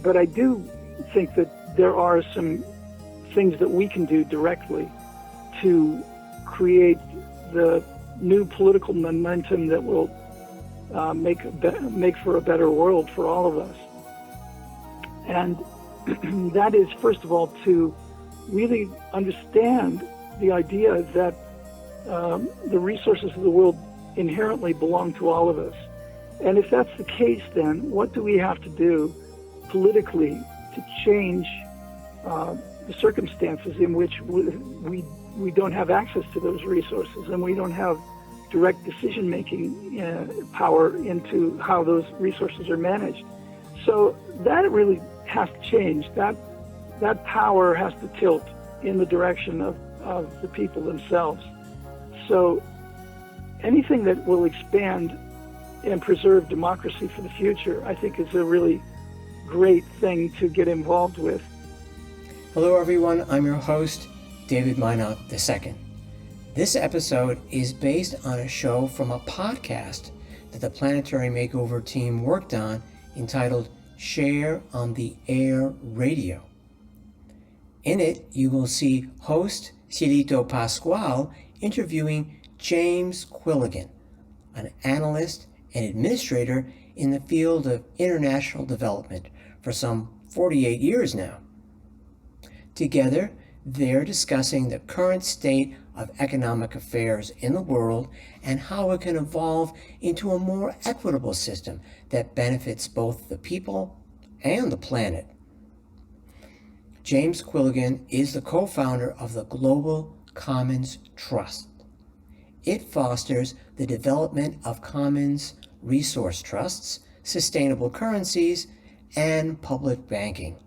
But I do think that there are some things that we can do directly to create the new political momentum that will make for a better world for all of us. And that is, first of all, to really understand the idea that the resources of the world inherently belong to all of us. And if that's the case, then what do we have to do politically to change the circumstances in which we don't have access to those resources and we don't have direct decision-making power into how those resources are managed? So that really has to change. That power has to tilt in the direction of the people themselves. So anything that will expand and preserve democracy for the future, I think, is a really great thing to get involved with. Hello everyone, I'm your host, David Mynott II. This episode is based on a show from a podcast that the Planetary Makeover team worked on entitled Share on the Air Radio. In it, you will see host Cielito Pascual interviewing James Quilligan, an analyst and administrator in the field of international development for some 48 years now. Together, they're discussing the current state of economic affairs in the world and how it can evolve into a more equitable system that benefits both the people and the planet. James Quilligan is the co-founder of the Global Commons Trust. It fosters the development of commons resource trusts, sustainable currencies, and public banking.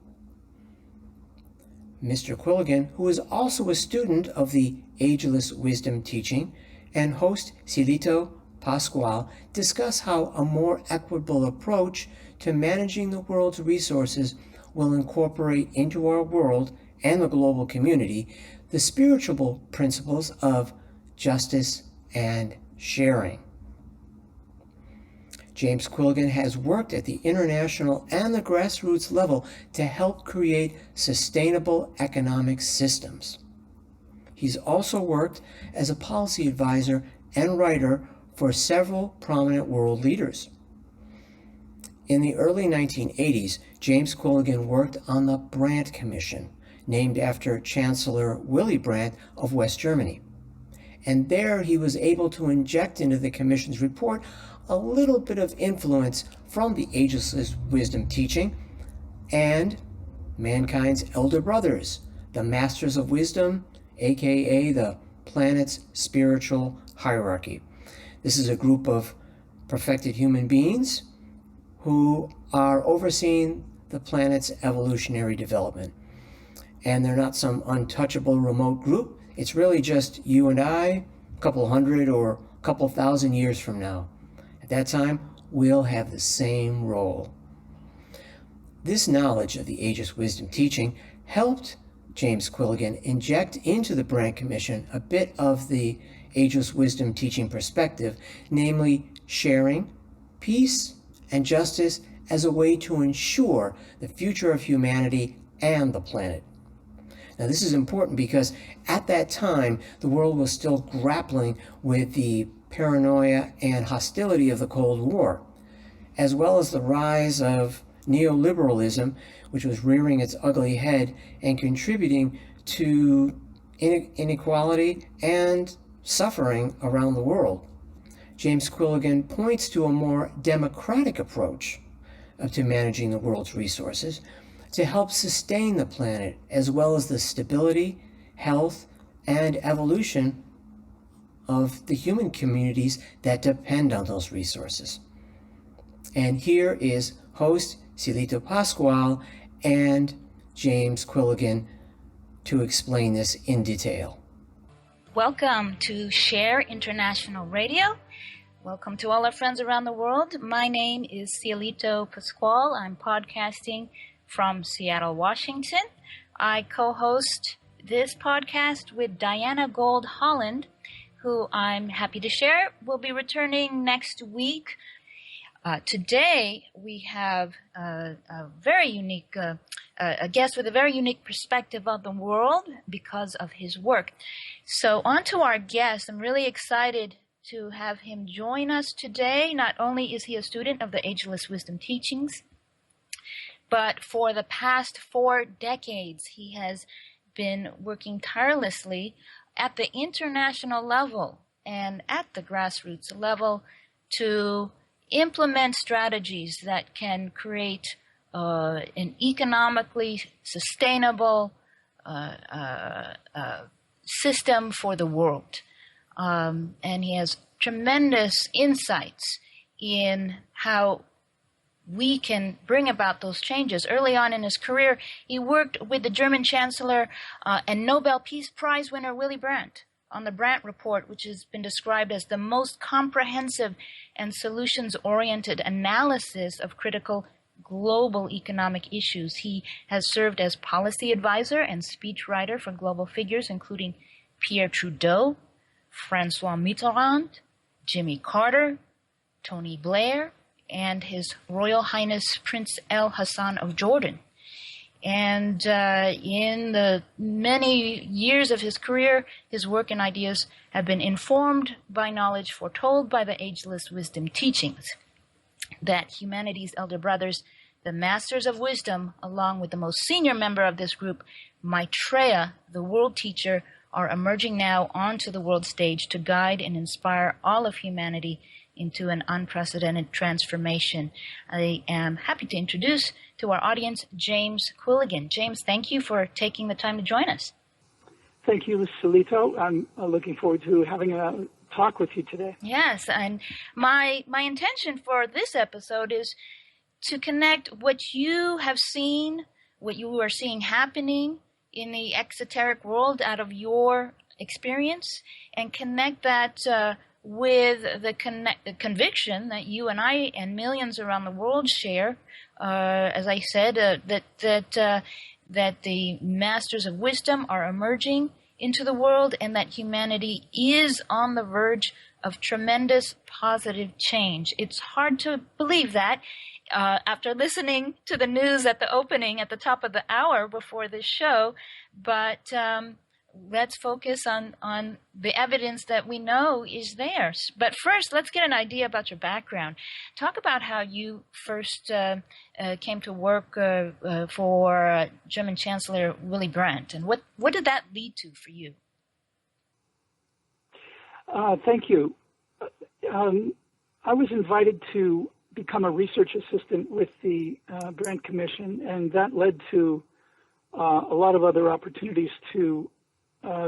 Mr. Quilligan, who is also a student of the ageless wisdom teaching, and host Cielito Pascual discuss how a more equitable approach to managing the world's resources will incorporate into our world and the global community the spiritual principles of justice and sharing. James Quilligan has worked at the international and the grassroots level to help create sustainable economic systems. He's also worked as a policy advisor and writer for several prominent world leaders. In the early 1980s, James Quilligan worked on the Brandt Commission, named after Chancellor Willy Brandt of West Germany. And there he was able to inject into the Commission's report a little bit of influence from the ageless wisdom teaching and mankind's elder brothers, the masters of wisdom, aka the planet's spiritual hierarchy. This is a group of perfected human beings who are overseeing the planet's evolutionary development. And they're not some untouchable remote group. It's really just you and I, a couple hundred or a couple thousand years from now. At that time, we'll have the same role. This knowledge of the ageless wisdom teaching helped James Quilligan inject into the Brandt Commission a bit of the ageless wisdom teaching perspective, namely sharing, peace, and justice as a way to ensure the future of humanity and the planet. Now, this is important because at that time, the world was still grappling with the paranoia and hostility of the Cold War, as well as the rise of neoliberalism, which was rearing its ugly head and contributing to inequality and suffering around the world. James Quilligan points to a more democratic approach to managing the world's resources to help sustain the planet, as well as the stability, health, and evolution of the human communities that depend on those resources. And here is host Cielito Pascual and James Quilligan to explain this in detail. Welcome to Share International Radio. Welcome to all our friends around the world. My name is Cielito Pascual. I'm podcasting from Seattle, Washington. I co-host this podcast with Diana Gold Holland, who I'm happy to share will be returning next week. Today, we have a very unique a guest with a very unique perspective of the world because of his work. So on to our guest. I'm really excited to have him join us today. Not only is he a student of the Ageless Wisdom Teachings, but for the past 4 decades, he has been working tirelessly at the international level and at the grassroots level to implement strategies that can create an economically sustainable system for the world. And he has tremendous insights in how we can bring about those changes. Early on in his career, he worked with the German Chancellor and Nobel Peace Prize winner Willy Brandt on the Brandt Report, which has been described as the most comprehensive and solutions-oriented analysis of critical global economic issues. He has served as policy advisor and speechwriter for global figures, including Pierre Trudeau, François Mitterand, Jimmy Carter, Tony Blair, and His Royal Highness Prince Al Hassan of Jordan. And in the many years of his career, his work and ideas have been informed by knowledge foretold by the Ageless Wisdom Teachings, that humanity's elder brothers, the Masters of Wisdom, along with the most senior member of this group, Maitreya, the world teacher, are emerging now onto the world stage to guide and inspire all of humanity into an unprecedented transformation. I am happy to introduce to our audience James Quilligan. James, thank you for taking the time to join us. Thank you, Ms. Cielito. I'm looking forward to having a talk with you today. Yes, and my intention for this episode is to connect what you have seen, what you are seeing happening in the exoteric world out of your experience, and connect that with the conviction that you and I and millions around the world share. As I said, that the Masters of Wisdom are emerging into the world, and that humanity is on the verge of tremendous positive change. It's hard to believe that after listening to the news at the opening at the top of the hour before this show, but let's focus on the evidence that we know is there. But first, let's get an idea about your background. Talk about how you first came to work for German Chancellor Willie Brandt, and what did that lead to for you? Thank you. I was invited to become a research assistant with the Brandt Commission, and that led to a lot of other opportunities to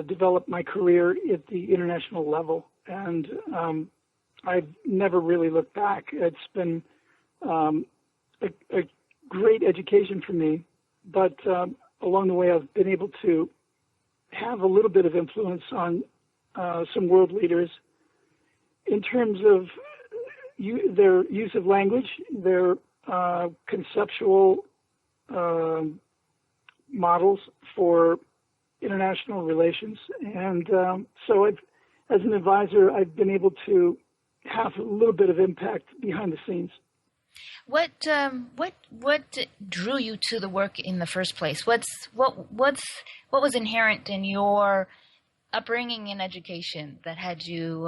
develop my career at the international level. And I've never really looked back. It's been a great education for me, but along the way I've been able to have a little bit of influence on some world leaders in terms of their use of language, their conceptual models for international relations. And so as an advisor, I've been able to have a little bit of impact behind the scenes. What drew you to the work in the first place? What was inherent in your upbringing and education that had you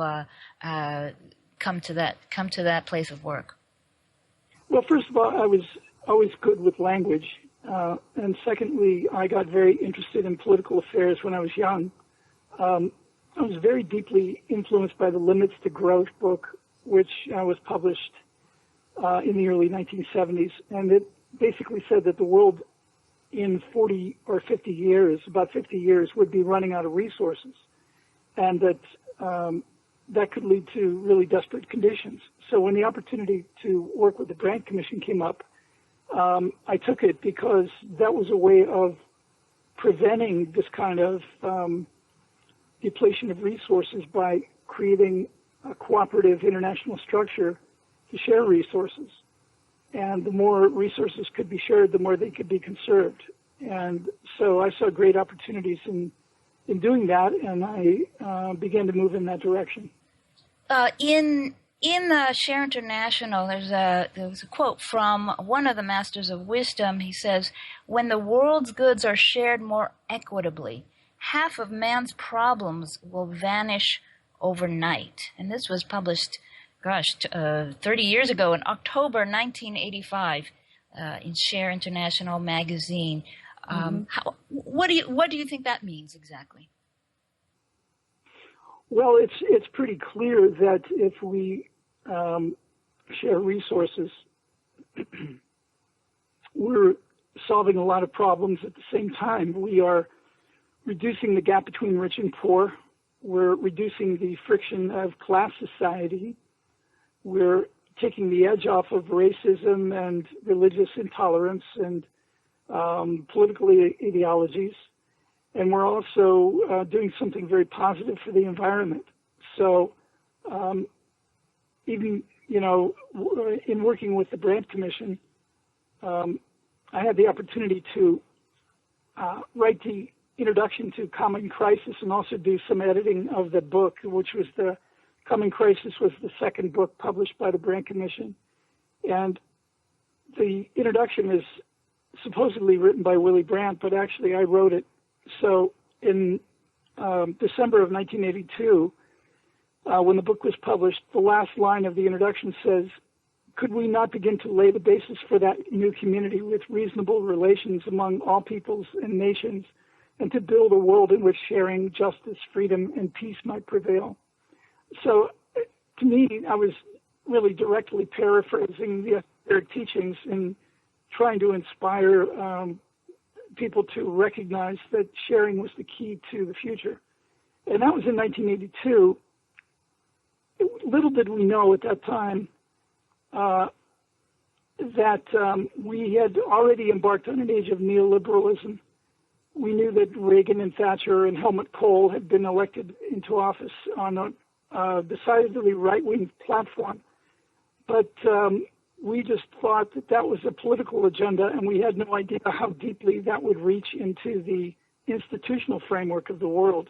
come to that place of work? Well, first of all, I was always good with language. And secondly, I got very interested in political affairs when I was young. I was very deeply influenced by the Limits to Growth book, which was published in the early 1970s. And it basically said that the world in 40 or 50 years, about 50 years, would be running out of resources. And that that could lead to really desperate conditions. So when the opportunity to work with the Brandt Commission came up, I took it because that was a way of preventing this kind of depletion of resources by creating a cooperative international structure to share resources. And the more resources could be shared, the more they could be conserved. And so I saw great opportunities in doing that, and I began to move in that direction. In Share International, there was a quote from one of the Masters of Wisdom. He says, "When the world's goods are shared more equitably, half of man's problems will vanish overnight." And this was published, 30 years ago in October 1985 in Share International magazine. What do you think that means exactly? Well, it's pretty clear that if we share resources, we're solving a lot of problems at the same time. We are reducing the gap between rich and poor. We're reducing the friction of class society. We're taking the edge off of racism and religious intolerance and political ideologies. And we're also doing something very positive for the environment. So even, in working with the Brandt Commission, I had the opportunity to write the introduction to Common Crisis and also do some editing of the book, which was Common Crisis was the second book published by the Brandt Commission. And the introduction is supposedly written by Willy Brandt, but actually I wrote it. So in December of 1982, when the book was published, the last line of the introduction says, "Could we not begin to lay the basis for that new community with reasonable relations among all peoples and nations, and to build a world in which sharing, justice, freedom, and peace might prevail?" So to me, I was really directly paraphrasing the esoteric teachings and trying to inspire people to recognize that sharing was the key to the future. And that was in 1982. Little did we know at that time that we had already embarked on an age of neoliberalism. We knew that Reagan and Thatcher and Helmut Kohl had been elected into office on a decidedly right-wing platform. But we just thought that that was a political agenda, and we had no idea how deeply that would reach into the institutional framework of the world.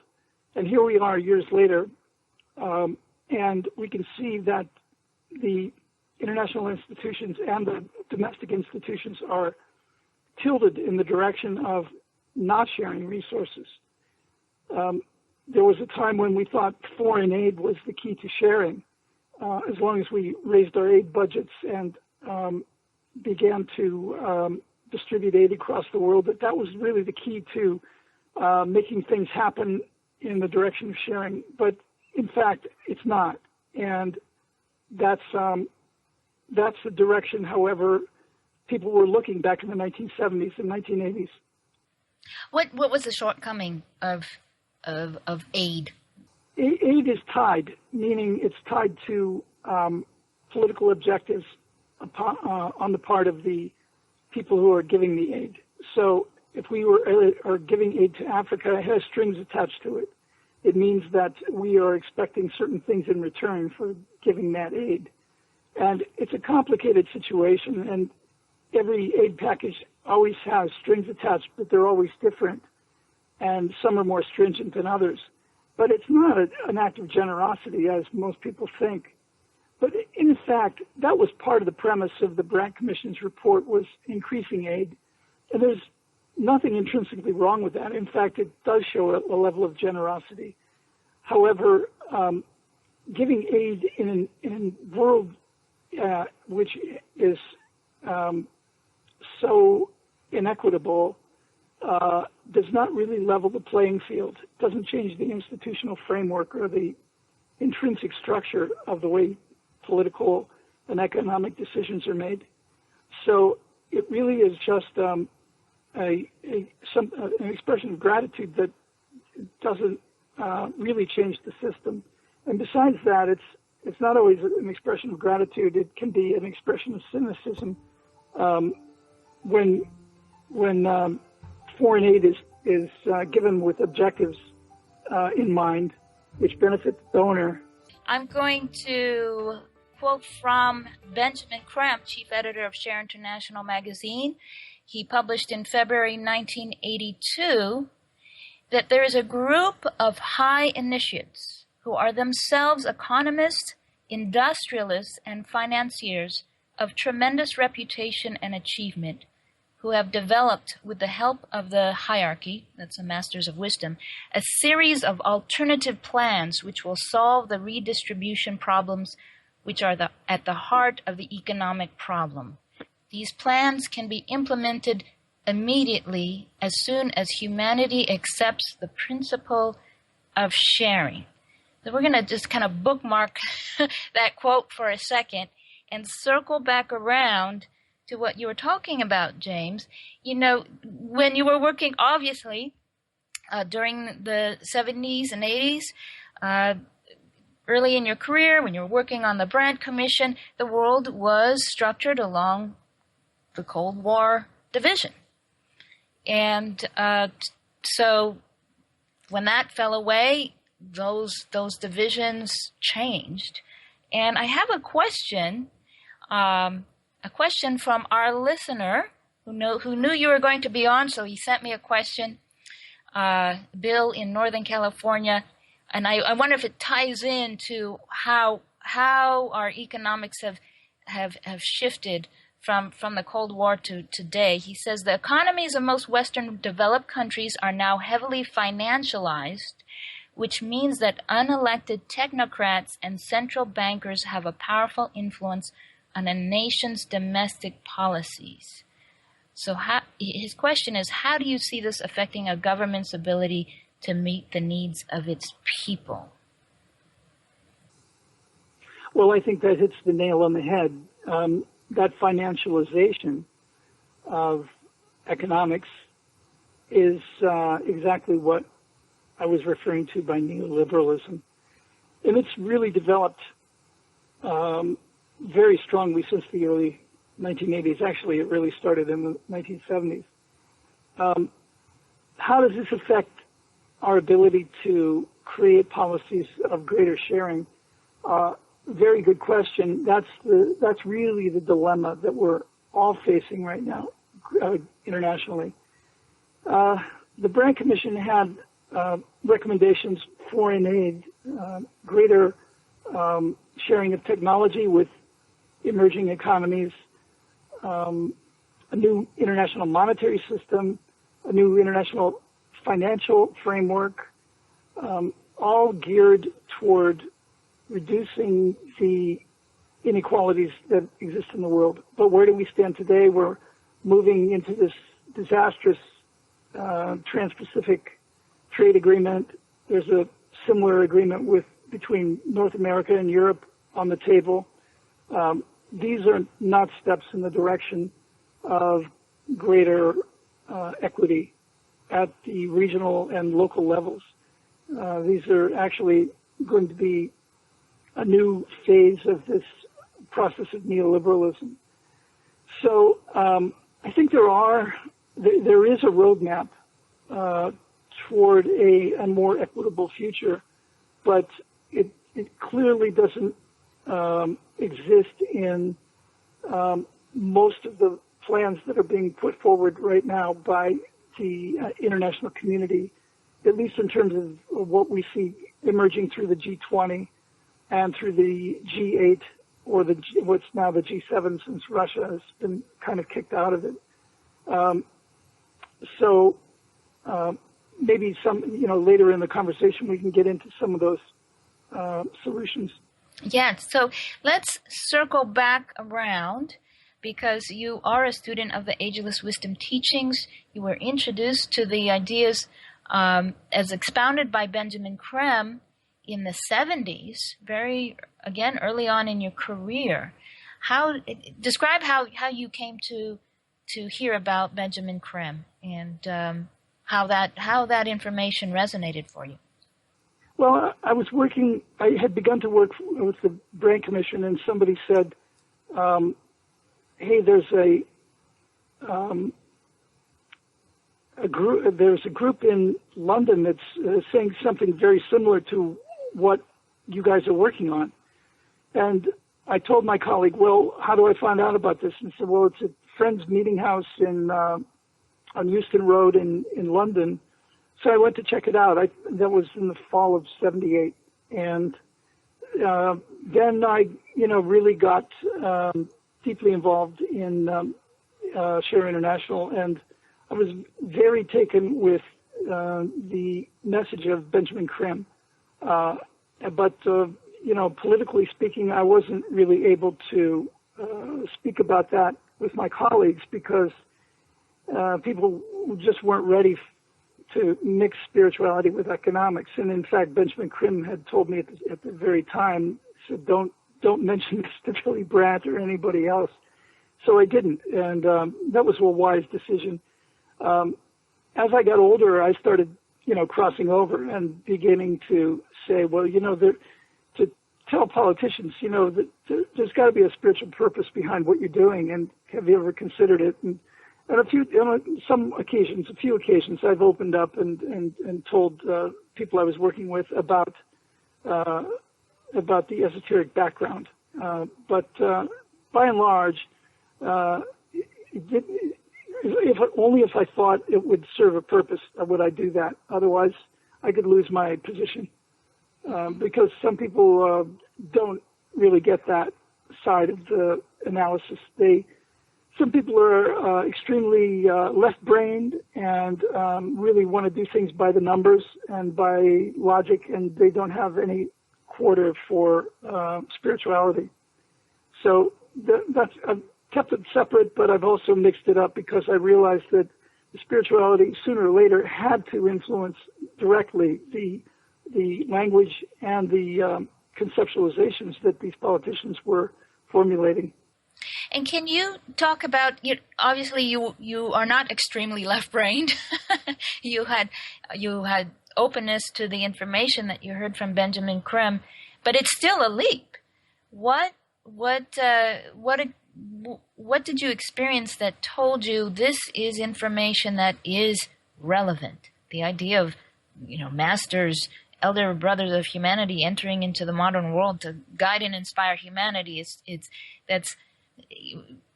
And here we are years later, and we can see that the international institutions and the domestic institutions are tilted in the direction of not sharing resources. There was a time when we thought foreign aid was the key to sharing, as long as we raised our aid budgets and began to distribute aid across the world, that was really the key to making things happen in the direction of sharing. But in fact, it's not. And that's the direction, however, people were looking back in the 1970s and 1980s. What was the shortcoming of aid? Aid is tied, meaning it's tied to political objectives on the part of the people who are giving the aid. So if we are giving aid to Africa, it has strings attached to it. It means that we are expecting certain things in return for giving that aid. And it's a complicated situation, and every aid package always has strings attached, but they're always different, and some are more stringent than others. But it's not an act of generosity, as most people think. But in fact, that was part of the premise of the Brandt Commission's report, was increasing aid. And there's nothing intrinsically wrong with that. In fact, it does show a level of generosity. However, giving aid in a world which is so inequitable does not really level the playing field. It doesn't change the institutional framework or the intrinsic structure of the way political and economic decisions are made. So it really is just an expression of gratitude that doesn't really change the system. And besides that, it's not always an expression of gratitude. It can be an expression of cynicism when foreign aid is given with objectives in mind, which benefit the donor. I'm going to quote from Benjamin Crump, chief editor of Share International magazine. He published in February 1982 that there is a group of high initiates who are themselves economists industrialists and financiers of tremendous reputation and achievement who have developed, with the help of the hierarchy, that's the masters of wisdom, a series of alternative plans which will solve the redistribution problems which are at the heart of the economic problem. These plans can be implemented immediately as soon as humanity accepts the principle of sharing. So we're going to just kind of bookmark that quote for a second and circle back around to what you were talking about, James. You know, when you were working, obviously, during the 70s and 80s, early in your career, when you were working on the Brandt Commission, the world was structured along the Cold War division. And so when that fell away, those divisions changed. And I have a question from our listener who knew you were going to be on, so he sent me a question, Bill in Northern California, and I wonder if it ties into how our economics have shifted from the Cold War to today. He says the economies of most Western developed countries are now heavily financialized, which means that unelected technocrats and central bankers have a powerful influence on a nation's domestic policies. So his question is, how do you see this affecting a government's ability to meet the needs of its people? Well, I think that hits the nail on the head. That financialization of economics is exactly what I was referring to by neoliberalism. And it's really developed very strongly since the early 1980s. Actually, it really started in the 1970s. How does this affect our ability to create policies of greater sharing? Very good question. That's really the dilemma that we're all facing right now internationally. The Brandt Commission had recommendations, foreign aid, greater sharing of technology with emerging economies, a new international monetary system, a new international financial framework, all geared toward reducing the inequalities that exist in the world. But where do we stand today? We're moving into this disastrous Trans-Pacific trade agreement. There's a similar agreement between North America and Europe on the table. These are not steps in the direction of greater equity at the regional and local levels. These are actually going to be a new phase of this process of neoliberalism. So I think there is a roadmap toward a more equitable future, but it clearly doesn't exist in most of the plans that are being put forward right now by the international community, at least in terms of what we see emerging through the G20 and through the G8, or what's now the G7, since Russia has been kind of kicked out of it. So maybe later in the conversation we can get into some of those solutions. Yeah, so let's circle back around, because you are a student of the Ageless Wisdom teachings. You were introduced to the ideas as expounded by Benjamin Creme in the 70s, early on in your career. Describe how you came to hear about Benjamin Creme and how that information resonated for you. Well, I had begun to work with the Brandt Commission, and somebody said, hey, there's a group in London that's saying something very similar to what you guys are working on. And I told my colleague, well, how do I find out about this? And he said, well, it's a friend's meeting house on Euston Road in London. So I went to check it out. That was in the fall of '78. And then I, really got deeply involved in Share International, and I was very taken with the message of Benjamin Krim. But politically speaking, I wasn't really able to speak about that with my colleagues because people just weren't ready to mix spirituality with economics. And in fact, Benjamin Krim had told me at the very time, said, don't mention this to Willy Brandt or anybody else. So I didn't, and that was a wise decision. As I got older, I started, crossing over and beginning to say, well, to tell politicians, that there's got to be a spiritual purpose behind what you're doing, and have you ever considered it? And a few occasions, I've opened up and told people I was working with about the esoteric background. But by and large, if I thought it would serve a purpose, would I do that? Otherwise, I could lose my position because some people don't really get that side of the analysis. Some people are extremely left-brained and really want to do things by the numbers and by logic, and they don't have any quarter for spirituality. So I've kept it separate, but I've also mixed it up because I realized that the spirituality sooner or later had to influence directly the language and the conceptualizations that these politicians were formulating. And can you talk about, obviously you are not extremely left-brained. you had openness to the information that you heard from Benjamin Krim, but it's still a leap. What did you experience that told you this is information that is relevant? The idea of, masters, elder brothers of humanity entering into the modern world to guide and inspire humanity that's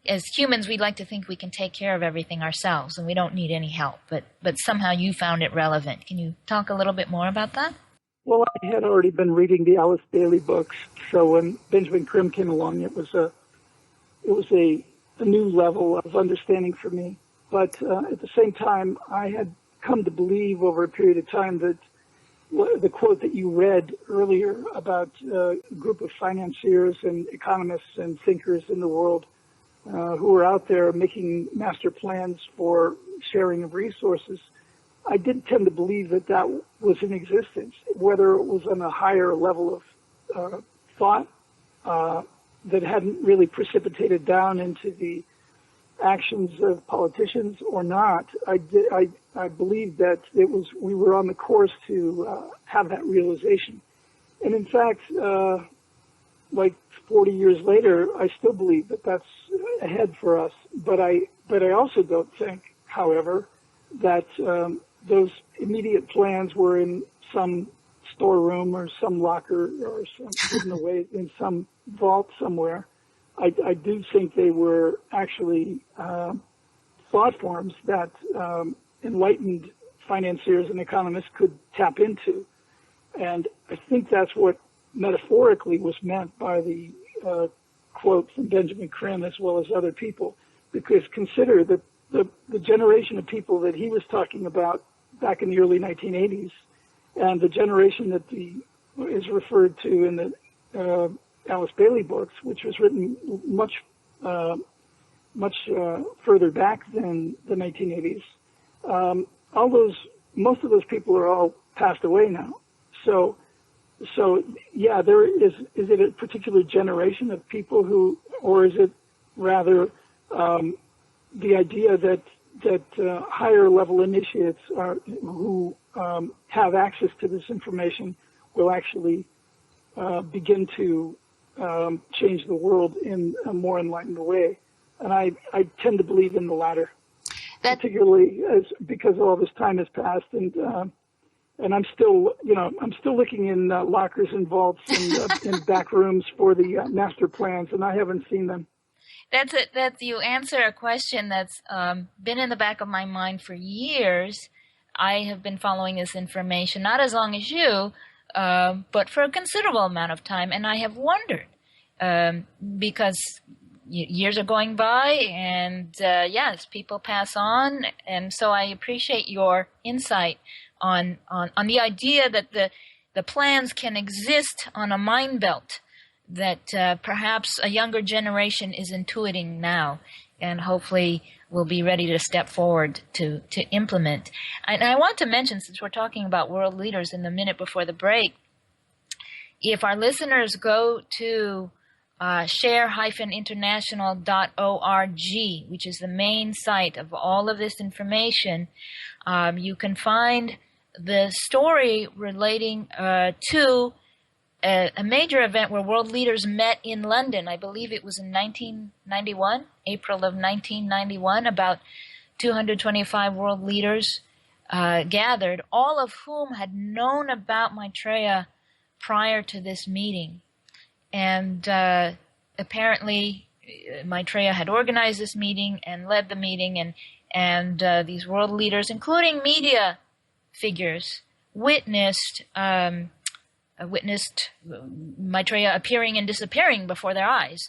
as humans, we like to think we can take care of everything ourselves and we don't need any help. But somehow you found it relevant. Can you talk a little bit more about that? Well, I had already been reading the Alice Bailey books, so when Benjamin Krim came along, it was a new level of understanding for me. But at the same time, I had come to believe over a period of time that the quote that you read earlier about a group of financiers and economists and thinkers in the world who were out there making master plans for sharing of resources, I did tend to believe that was in existence, whether it was on a higher level of thought that hadn't really precipitated down into the actions of politicians or not. I believed that we were on the course to have that realization. And in fact, like 40 years later, I still believe that that's ahead for us. But I also don't think, however, that those immediate plans were in some storeroom or some locker or some hidden away in some vault somewhere. I do think they were actually thought forms that enlightened financiers and economists could tap into. And I think that's what metaphorically was meant by the quote from Benjamin Krim as well as other people. Because consider that the generation of people that he was talking about back in the early 1980s and the generation that is referred to in the Alice Bailey books, which was written much further back than the 1980s. Most of those people are all passed away now. So yeah, there is it a particular generation of people who, or is it rather the idea that higher level initiates who have access to this information will actually begin to change the world in a more enlightened way? And I tend to believe in the latter, particularly because all this time has passed, and I'm still looking in lockers and vaults and in back rooms for the master plans, and I haven't seen them. That's you answer a question that's been in the back of my mind for years. I have been following this information, not as long as you, but for a considerable amount of time. And I have wondered, because years are going by, and yes, people pass on, and so I appreciate your insight on the idea that the plans can exist on a mind belt that perhaps a younger generation is intuiting now, and hopefully will be ready to step forward to implement. And I want to mention, since we're talking about world leaders in the minute before the break, if our listeners go to share-international.org, which is the main site of all of this information, you can find the story relating to a major event where world leaders met in London. I believe it was in 1991, April of 1991. About 225 world leaders gathered, all of whom had known about Maitreya prior to this meeting. And apparently Maitreya had organized this meeting and led the meeting, and these world leaders, including media figures, witnessed Maitreya appearing and disappearing before their eyes.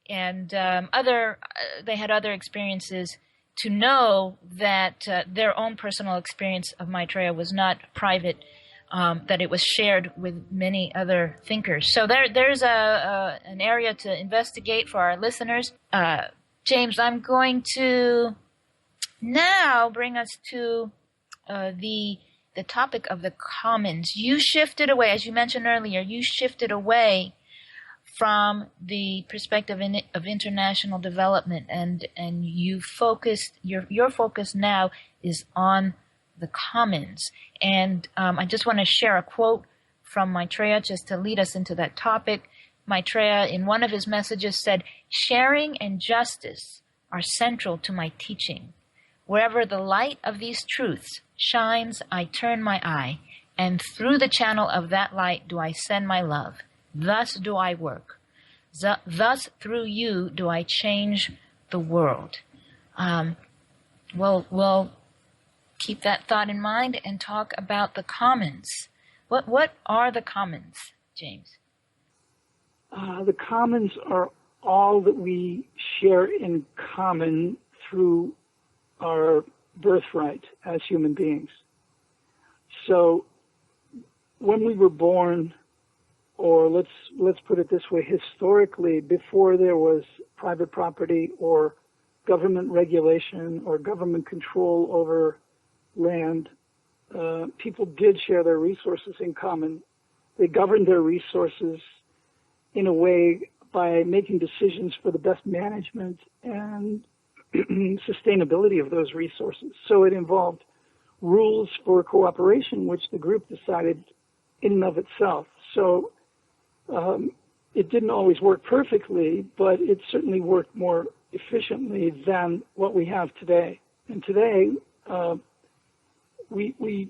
And they had other experiences to know that their own personal experience of Maitreya was not private, that it was shared with many other thinkers. So there's an area to investigate for our listeners. James, I'm going to now bring us to the topic of the commons. You shifted away, as you mentioned earlier, away from the perspective of international development, and you focused, your focus now is on the commons. And I just want to share a quote from Maitreya just to lead us into that topic. Maitreya, in one of his messages, said, "Sharing and justice are central to my teaching. Wherever the light of these truths shines, I turn my eye, and through the channel of that light do I send my love. Thus do I work. Thus through you do I change the world." We'll keep that thought in mind and talk about the commons. What are the commons, James? The commons are all that we share in common through our birthright as human beings. So when we were born, or let's put it this way, historically, before there was private property or government regulation or government control over land, people did share their resources in common. They governed their resources in a way by making decisions for the best management and sustainability of those resources. So it involved rules for cooperation, which the group decided in and of itself. So it didn't always work perfectly, but it certainly worked more efficiently than what we have today. And today, we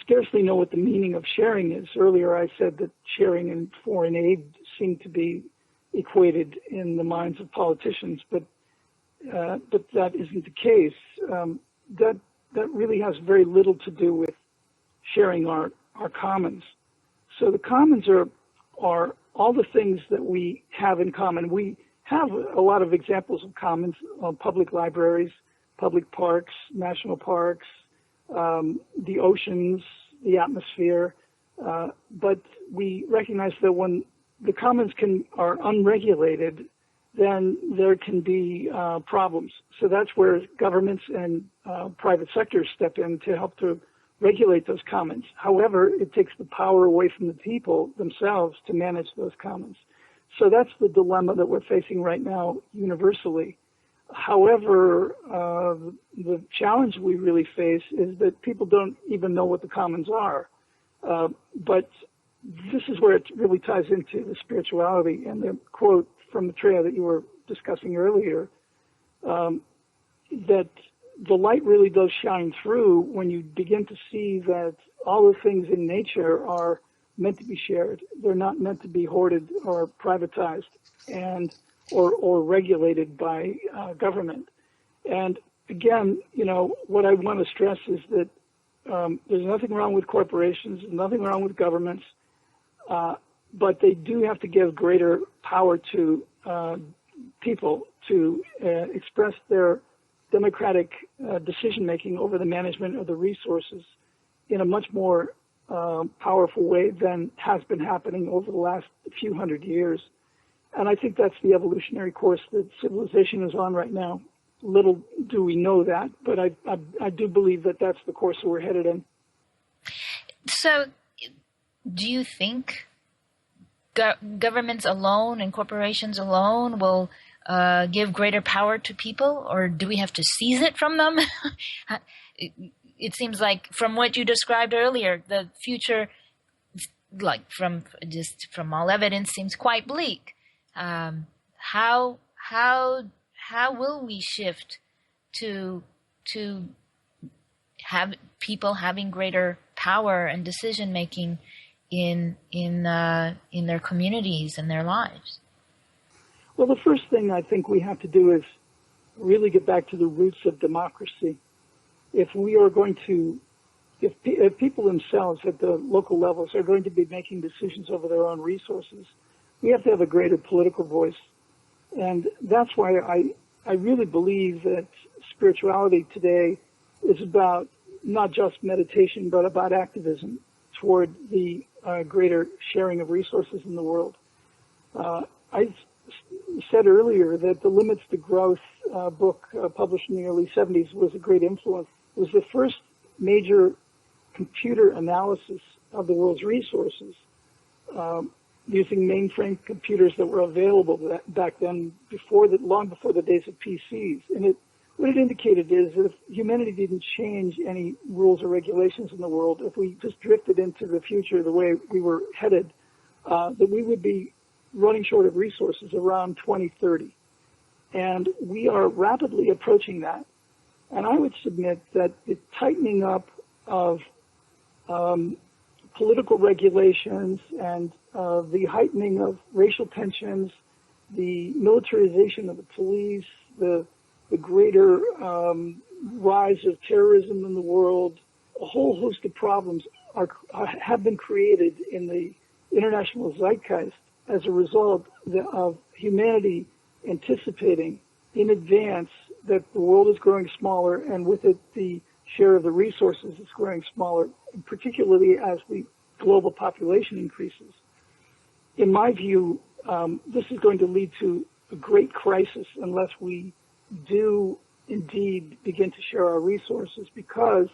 scarcely know what the meaning of sharing is. Earlier I said that sharing and foreign aid seem to be equated in the minds of politicians, but that isn't the case. That really has very little to do with sharing our commons. So the commons are all the things that we have in common. We have a lot of examples of commons: public libraries, public parks, national parks, the oceans, the atmosphere. But we recognize that when the commons are unregulated, then there can be problems. So that's where governments and private sectors step in to help to regulate those commons. However, it takes the power away from the people themselves to manage those commons. So that's the dilemma that we're facing right now universally. However, the challenge we really face is that people don't even know what the commons are. But this is where it really ties into the spirituality and the quote from Maitreya that you were discussing earlier, that the light really does shine through when you begin to see that all the things in nature are meant to be shared. They're not meant to be hoarded or privatized or regulated by government. And again, what I want to stress is that there's nothing wrong with corporations, nothing wrong with governments. but they do have to give greater power to people to express their democratic decision-making over the management of the resources in a much more powerful way than has been happening over the last few hundred years. And I think that's the evolutionary course that civilization is on right now. Little do we know that, but I do believe that that's the course that we're headed in. So do you think governments alone and corporations alone will give greater power to people, or do we have to seize it from them? It seems like from what you described earlier, the future, like from all evidence, seems quite bleak. How will we shift to have people having greater power and decision making in their communities and their lives? Well, the first thing I think we have to do is really get back to the roots of democracy. If we are going to, if people themselves at the local levels are going to be making decisions over their own resources, we have to have a greater political voice. And that's why I really believe that spirituality today is about not just meditation, but about activism toward the greater sharing of resources in the world. I said earlier that the Limits to Growth book published in the early 70s was a great influence. It was the first major computer analysis of the world's resources using mainframe computers that were available back then, long before the days of PCs. And what it indicated is that if humanity didn't change any rules or regulations in the world, if we just drifted into the future the way we were headed, that we would be running short of resources around 2030. And we are rapidly approaching that. And I would submit that the tightening up of political regulations and the heightening of racial tensions, the militarization of the police, the greater rise of terrorism in the world, a whole host of problems have been created in the international zeitgeist as a result of humanity anticipating in advance that the world is growing smaller, and with it the share of the resources is growing smaller, particularly as the global population increases. In my view, this is going to lead to a great crisis unless we do indeed begin to share our resources, because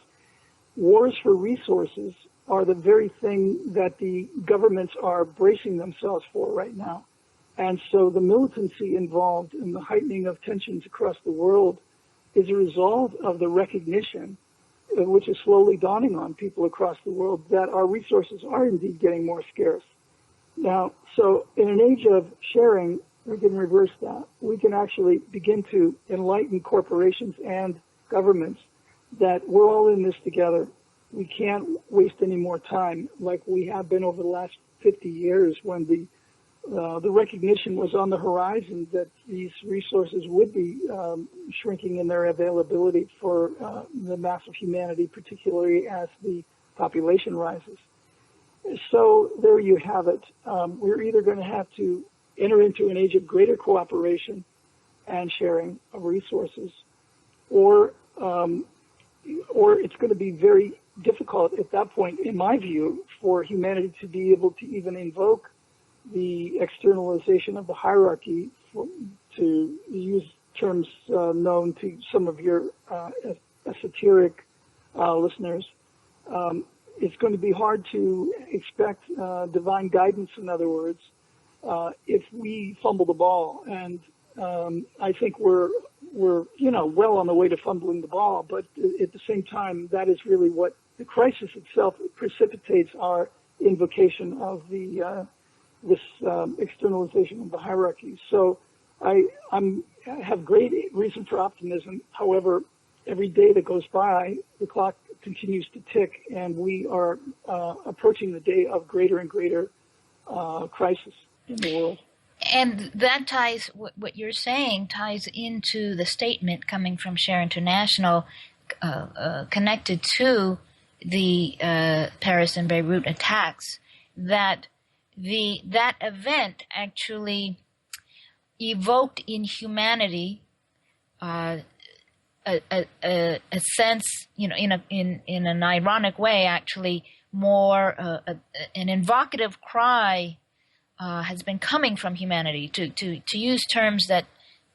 wars for resources are the very thing that the governments are bracing themselves for right now. And so the militancy involved in the heightening of tensions across the world is a result of the recognition, which is slowly dawning on people across the world, that our resources are indeed getting more scarce. Now, so in an age of sharing, we can reverse that. We can actually begin to enlighten corporations and governments that we're all in this together. We can't waste any more time like we have been over the last 50 years when the recognition was on the horizon that these resources would be shrinking in their availability for the mass of humanity, particularly as the population rises. So there you have it. We're either going to have to enter into an age of greater cooperation and sharing of resources, or it's going to be very difficult at that point, in my view, for humanity to be able to even invoke the externalization of the hierarchy, to use terms known to some of your esoteric listeners. It's going to be hard to expect divine guidance, in other words, if we fumble the ball. And I think we're well on the way to fumbling the ball, but at the same time, that is really what the crisis itself precipitates, our invocation of this externalization of the hierarchy. So I have great reason for optimism. However, every day that goes by, the clock continues to tick, and we are approaching the day of greater and greater crisis in the world. And that ties, what you're saying ties into the statement coming from Share International connected to the Paris and Beirut attacks, that that event actually evoked in humanity a sense, in an ironic way, actually, more an invocative cry has been coming from humanity to use terms that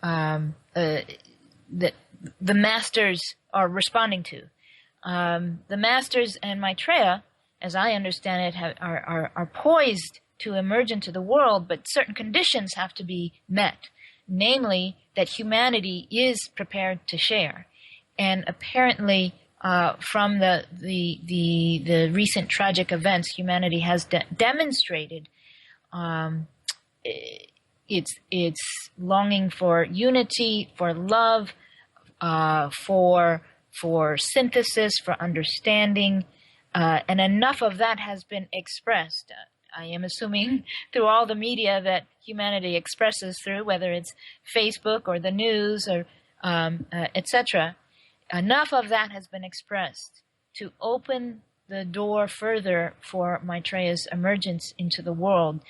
that the masters are responding to. The masters and Maitreya, as I understand it, are poised to emerge into the world, but certain conditions have to be met, namely that humanity is prepared to share. And apparently, from the recent tragic events, humanity has demonstrated its longing for unity, for love, for synthesis, for understanding, and enough of that has been expressed. I am assuming through all the media that humanity expresses through, whether it's Facebook or the news or etc. Enough of that has been expressed to open the door further for Maitreya's emergence into the world.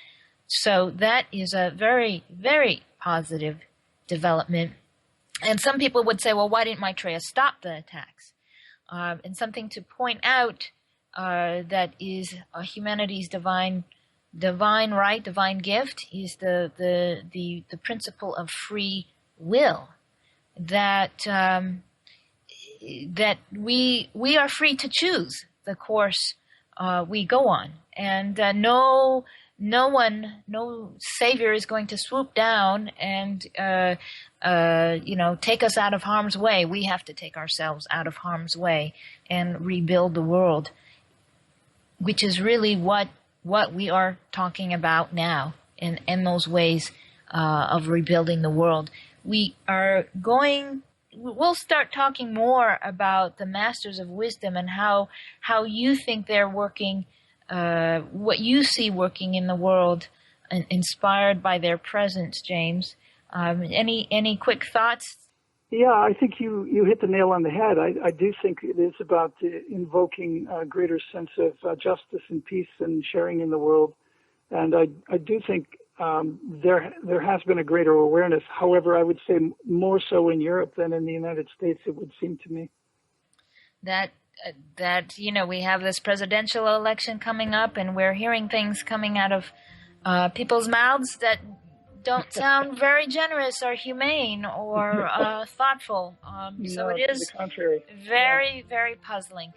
So that is a very, very positive development. And some people would say, well, why didn't Maitreya stop the attacks? And something to point out that is humanity's divine right, divine gift, is the principle of free will. That we are free to choose the course we go on, and no savior is going to swoop down and take us out of harm's way. We have to take ourselves out of harm's way and rebuild the world, which is really what we are talking about now in those ways of rebuilding the world. We'll start talking more about the masters of wisdom and how you think they're working, what you see working in the world, inspired by their presence, James. Any quick thoughts? Yeah, I think you hit the nail on the head. I do think it is about invoking a greater sense of justice and peace and sharing in the world. And I do think there has been a greater awareness. However, I would say more so in Europe than in the United States, it would seem to me. That we have this presidential election coming up, and we're hearing things coming out of people's mouths that don't sound very generous or humane or thoughtful. So it is very, very puzzling.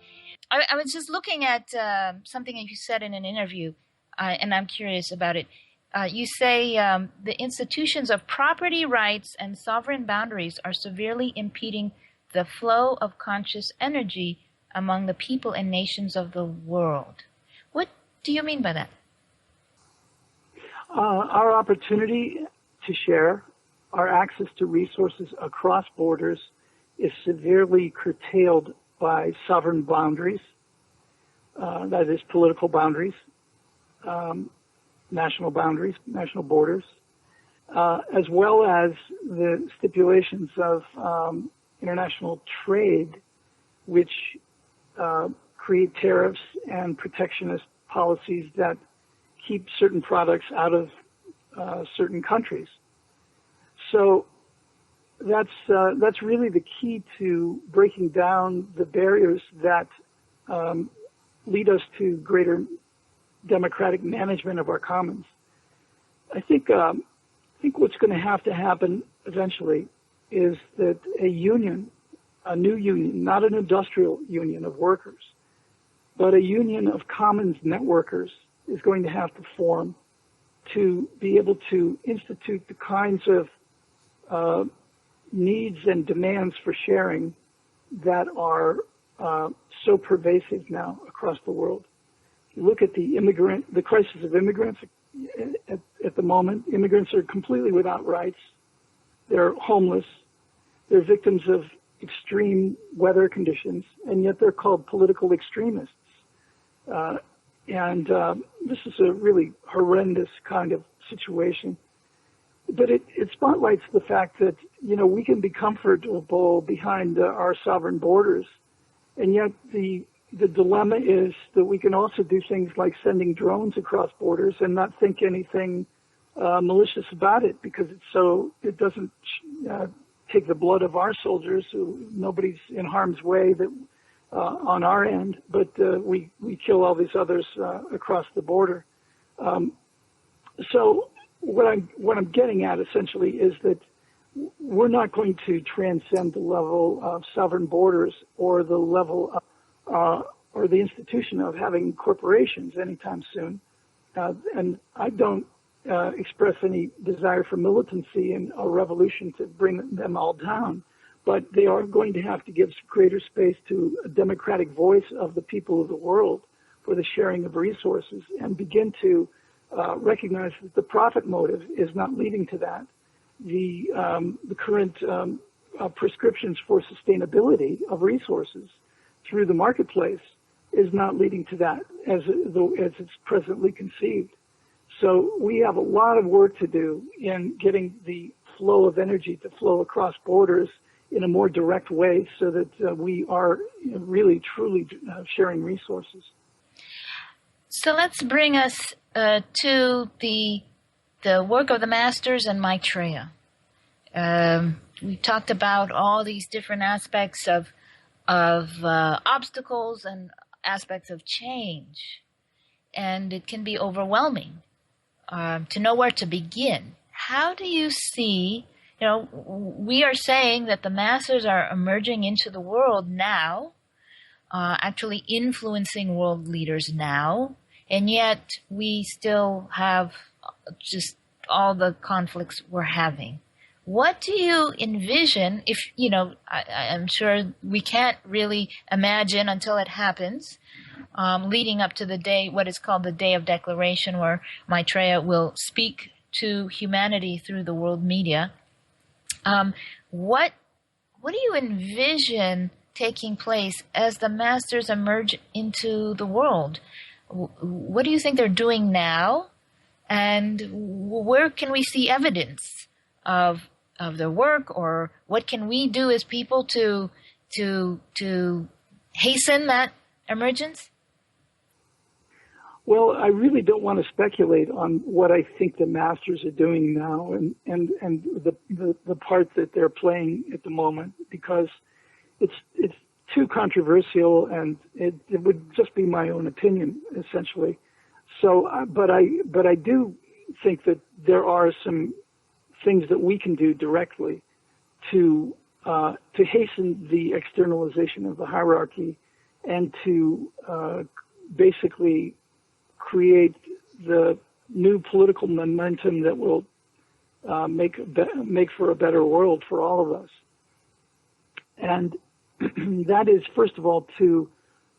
I was just looking at something that you said in an interview, and I'm curious about it. You say the institutions of property rights and sovereign boundaries are severely impeding the flow of conscious energy among the people and nations of the world. What do you mean by that? Our opportunity to share, our access to resources across borders is severely curtailed by sovereign boundaries, that is political boundaries, national boundaries, national borders, as well as the stipulations of international trade, which create tariffs and protectionist policies that keep certain products out of certain countries. So that's really the key to breaking down the barriers that lead us to greater democratic management of our commons. I think what's going to happen eventually is that a new union, not an industrial union of workers, but a union of commons networkers is going to have to form to be able to institute the kinds of needs and demands for sharing that are so pervasive now across the world. You look at the crisis of immigrants at the moment. Immigrants are completely without rights. They're homeless. They're victims of extreme weather conditions, and yet they're called political extremists. And this is a really horrendous kind of situation. But it spotlights the fact that, we can be comfortable behind our sovereign borders, and yet the the dilemma is that we can also do things like sending drones across borders and not think anything malicious about it, because it doesn't take the blood of our soldiers. Nobody's in harm's way that on our end, but we kill all these others across the border. So what I'm getting at essentially is that we're not going to transcend the level of sovereign borders or the level of, or the institution of having corporations anytime soon. And I don't express any desire for militancy and a revolution to bring them all down, but they are going to have to give greater space to a democratic voice of the people of the world for the sharing of resources, and begin to recognize that the profit motive is not leading to that. The current prescriptions for sustainability of resources through the marketplace is not leading to that as it's presently conceived. So we have a lot of work to do in getting the flow of energy to flow across borders in a more direct way, so that we are really, truly sharing resources. So let's bring us to the work of the masters and Maitreya. We talked about all these different aspects of obstacles and aspects of change, and it can be overwhelming to know where to begin. How do you see, we are saying that the masters are emerging into the world now, actually influencing world leaders now, and yet we still have just all the conflicts we're having. What do you envision if, I'm sure we can't really imagine until it happens, leading up to the day, what is called the Day of Declaration, where Maitreya will speak to humanity through the world media. What do you envision taking place as the masters emerge into the world? What do you think they're doing now? And where can we see evidence of their work, or what can we do as people to hasten that emergence? Well, I really don't want to speculate on what I think the masters are doing now and the part that they're playing at the moment, because it's too controversial, and it would just be my own opinion essentially. So, but I do think that there are some things that we can do directly to hasten the externalization of the hierarchy, and to basically create the new political momentum that will make for a better world for all of us. And that is, first of all, to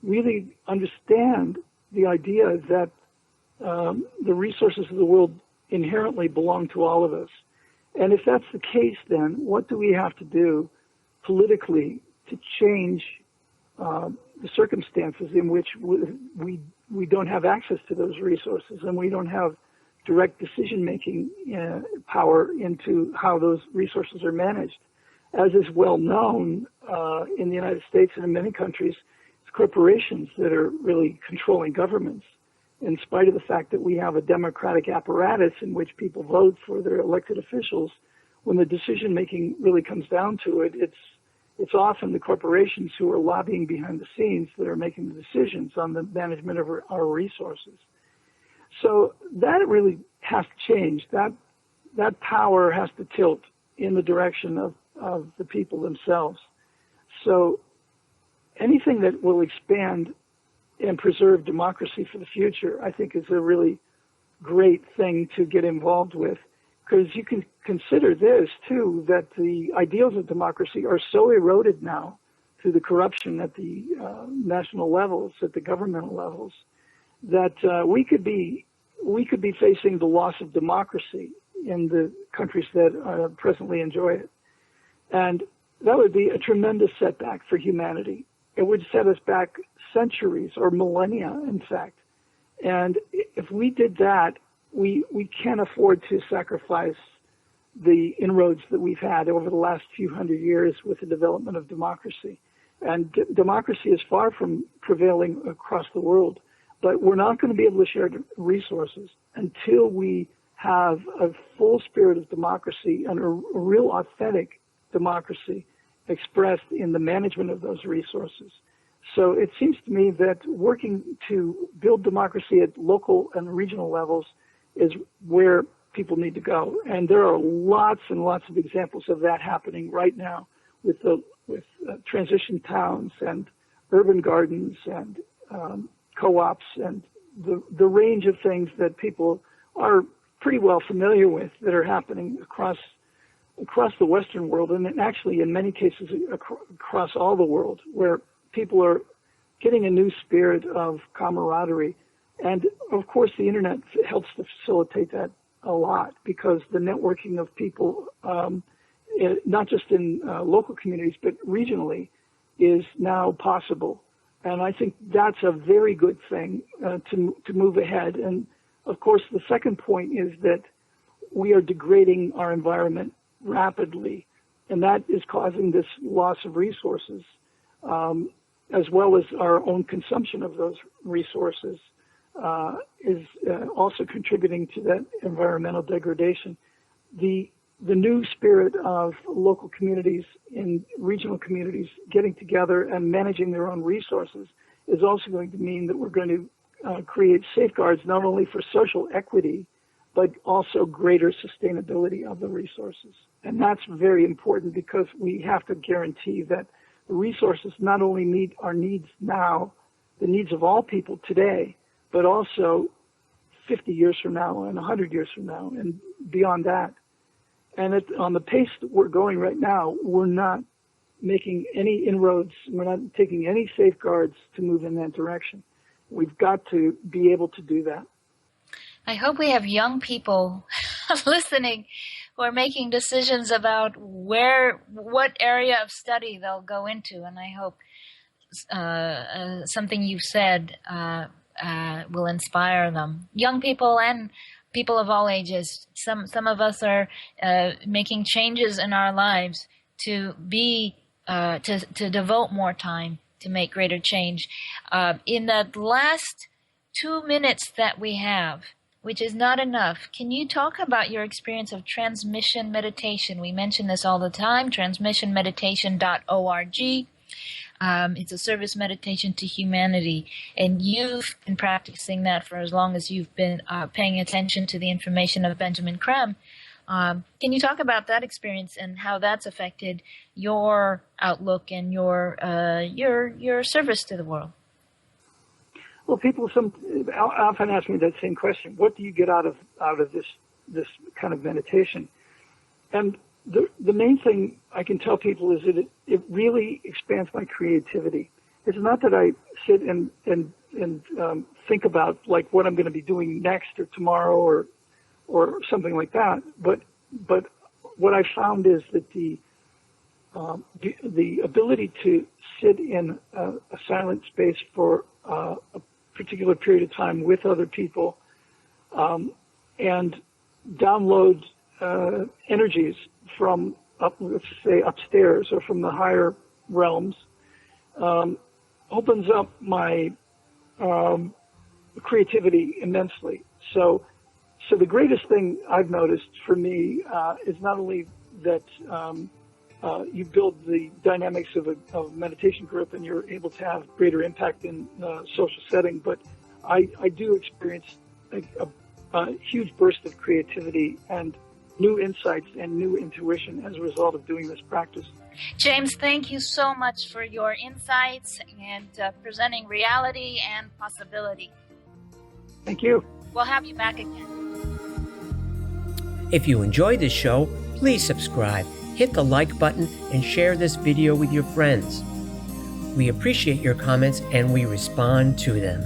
really understand the idea that the resources of the world inherently belong to all of us. And if that's the case, then what do we have to do politically to change the circumstances in which we don't have access to those resources, and we don't have direct decision-making power into how those resources are managed? As is well known in the United States and in many countries, it's corporations that are really controlling governments, in spite of the fact that we have a democratic apparatus in which people vote for their elected officials. When the decision-making really comes down to it, it's often the corporations who are lobbying behind the scenes that are making the decisions on the management of our resources. So that really has to change. That power has to tilt in the direction of the people themselves. So anything that will expand and preserve democracy for the future, I think, is a really great thing to get involved with, because you can consider this too, that the ideals of democracy are so eroded now through the corruption at the national levels, at the governmental levels, that we could be facing the loss of democracy in the countries that presently enjoy it. And that would be a tremendous setback for humanity. It would set us back centuries or millennia, in fact. And if we did that, we can't afford to sacrifice the inroads that we've had over the last few hundred years with the development of democracy. And democracy is far from prevailing across the world. But we're not going to be able to share resources until we have a full spirit of democracy and a real authentic democracy expressed in the management of those resources. So it seems to me that working to build democracy at local and regional levels is where people need to go. And there are lots and lots of examples of that happening right now with transition towns and urban gardens and co-ops and the range of things that people are pretty well familiar with that are happening across the Western world, and actually in many cases across all the world, where people are getting a new spirit of camaraderie. And of course the internet helps to facilitate that a lot, because the networking of people, not just in local communities but regionally, is now possible. And I think that's a very good thing to move ahead. And of course, the second point is that we are degrading our environment rapidly, and that is causing this loss of resources, as well as our own consumption of those resources is also contributing to that environmental degradation. The new spirit of local communities and regional communities getting together and managing their own resources is also going to mean that we're going to create safeguards not only for social equity, but also greater sustainability of the resources. And that's very important, because we have to guarantee that the resources not only meet our needs now, the needs of all people today, but also 50 years from now and 100 years from now and beyond that. And on the pace that we're going right now, we're not making any inroads. We're not taking any safeguards to move in that direction. We've got to be able to do that. I hope we have young people listening who are making decisions about what area of study they'll go into. And I hope something you've said will inspire them. Young people and people of all ages. Some of us are making changes in our lives to devote more time to make greater change. In the last 2 minutes that we have, which is not enough, can you talk about your experience of transmission meditation? We mention this all the time, transmissionmeditation.org. It's a service meditation to humanity, and you've been practicing that for as long as you've been paying attention to the information of Benjamin Creme. Can you talk about that experience and how that's affected your outlook and your service to the world? Well, people often ask me that same question: what do you get out of this kind of meditation? And the main thing I can tell people is that it really expands my creativity. It's not that I sit and think about like what I'm going to be doing next or tomorrow or something like that. But what I found is that the ability to sit in a silent space for a particular period of time with other people and download energies from let's say upstairs or from the higher realms opens up my creativity immensely. So the greatest thing I've noticed for me is not only that you build the dynamics of a meditation group and you're able to have greater impact in a social setting, but I do experience a huge burst of creativity and new insights and new intuition as a result of doing this practice. James, thank you so much for your insights and presenting reality and possibility. Thank you. We'll have you back again. If you enjoyed this show, please subscribe, hit the like button, and share this video with your friends. We appreciate your comments and we respond to them.